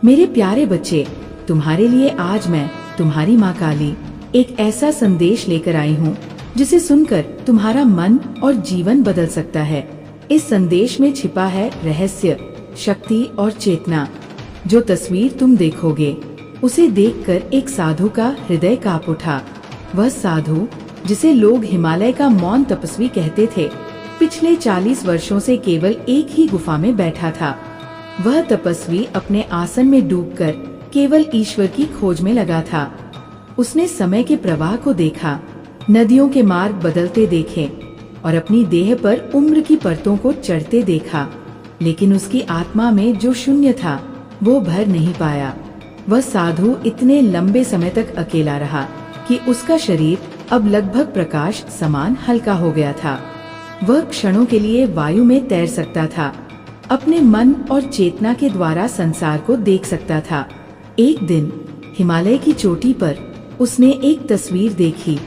मेरे प्यारे बच्चे, तुम्हारे लिए आज मैं तुम्हारी माँ काली एक ऐसा संदेश लेकर आई हूँ जिसे सुनकर तुम्हारा मन और जीवन बदल सकता है। इस संदेश में छिपा है रहस्य, शक्ति और चेतना। जो तस्वीर तुम देखोगे उसे देखकर एक साधु का हृदय कांप उठा। वह साधु जिसे लोग हिमालय का मौन तपस्वी कहते थे, पिछले 40 वर्षों से केवल एक ही गुफा में बैठा था। वह तपस्वी अपने आसन में डूबकर केवल ईश्वर की खोज में लगा था। उसने समय के प्रवाह को देखा, नदियों के मार्ग बदलते देखे और अपनी देह पर उम्र की परतों को चढ़ते देखा, लेकिन उसकी आत्मा में जो शून्य था वो भर नहीं पाया। वह साधु इतने लंबे समय तक अकेला रहा कि उसका शरीर अब लगभग प्रकाश समान हल्का हो गया था। वह क्षणों के लिए वायु में तैर सकता था, अपने मन और चेतना के द्वारा संसार को देख सकता था। एक दिन हिमालय की चोटी पर उसने एक तस्वीर देखी।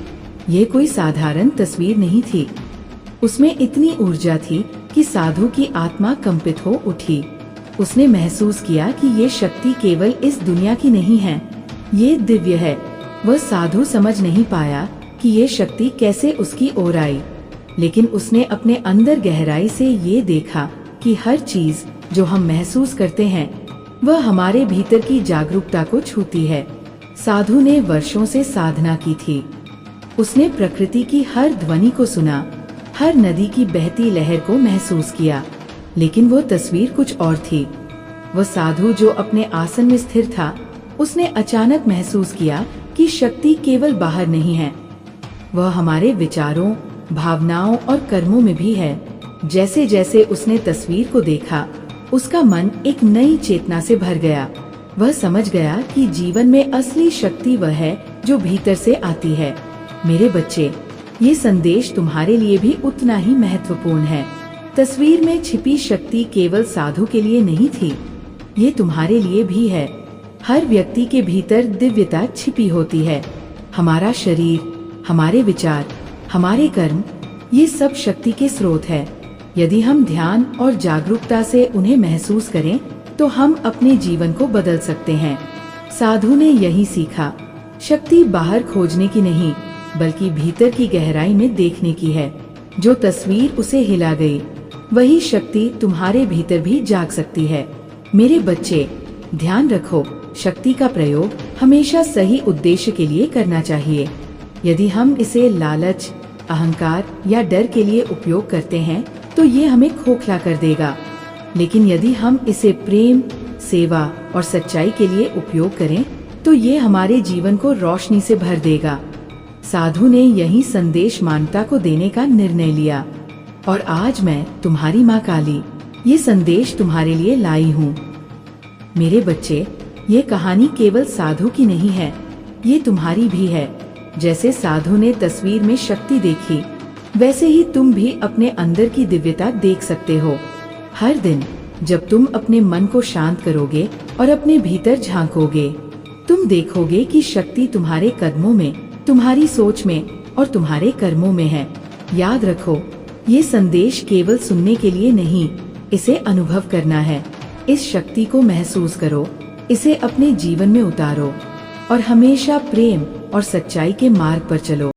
ये कोई साधारण तस्वीर नहीं थी। उसमें इतनी ऊर्जा थी कि साधु की आत्मा कंपित हो उठी। उसने महसूस किया कि ये शक्ति केवल इस दुनिया की नहीं है, ये दिव्य है। वह साधु समझ नहीं पाया कि ये शक्ति कैसे उसकी ओर आई, लेकिन उसने अपने अंदर गहराई से ये देखा कि हर चीज जो हम महसूस करते हैं वह हमारे भीतर की जागरूकता को छूती है। साधु ने वर्षों से साधना की थी। उसने प्रकृति की हर ध्वनि को सुना, हर नदी की बहती लहर को महसूस किया, लेकिन वो तस्वीर कुछ और थी। वह साधु जो अपने आसन में स्थिर था, उसने अचानक महसूस किया कि शक्ति केवल बाहर नहीं है, वह हमारे विचारों, भावनाओं और कर्मों में भी है। जैसे जैसे उसने तस्वीर को देखा, उसका मन एक नई चेतना से भर गया। वह समझ गया कि जीवन में असली शक्ति वह है जो भीतर से आती है। मेरे बच्चे, ये संदेश तुम्हारे लिए भी उतना ही महत्वपूर्ण है। तस्वीर में छिपी शक्ति केवल साधु के लिए नहीं थी, ये तुम्हारे लिए भी है। हर व्यक्ति के भीतर दिव्यता छिपी होती है। हमारा शरीर, हमारे विचार, हमारे कर्म, ये सब शक्ति के स्रोत है। यदि हम ध्यान और जागरूकता से उन्हें महसूस करें तो हम अपने जीवन को बदल सकते हैं। साधु ने यही सीखा, शक्ति बाहर खोजने की नहीं बल्कि भीतर की गहराई में देखने की है। जो तस्वीर उसे हिला गई, वही शक्ति तुम्हारे भीतर भी जाग सकती है। मेरे बच्चे, ध्यान रखो, शक्ति का प्रयोग हमेशा सही उद्देश्य के लिए करना चाहिए। यदि हम इसे लालच, अहंकार या डर के लिए उपयोग करते हैं तो ये हमें खोखला कर देगा, लेकिन यदि हम इसे प्रेम, सेवा और सच्चाई के लिए उपयोग करें तो ये हमारे जीवन को रोशनी से भर देगा। साधु ने यही संदेश मानवता को देने का निर्णय लिया और आज मैं तुम्हारी माँ काली ये संदेश तुम्हारे लिए लाई हूँ। मेरे बच्चे, ये कहानी केवल साधु की नहीं है, ये तुम्हारी भी है। जैसे साधु ने तस्वीर में शक्ति देखी, वैसे ही तुम भी अपने अंदर की दिव्यता देख सकते हो। हर दिन जब तुम अपने मन को शांत करोगे और अपने भीतर झांकोगे, तुम देखोगे कि शक्ति तुम्हारे कदमों में, तुम्हारी सोच में और तुम्हारे कर्मों में है। याद रखो, ये संदेश केवल सुनने के लिए नहीं, इसे अनुभव करना है। इस शक्ति को महसूस करो, इसे अपने जीवन में उतारो और हमेशा प्रेम और सच्चाई के मार्ग पर चलो।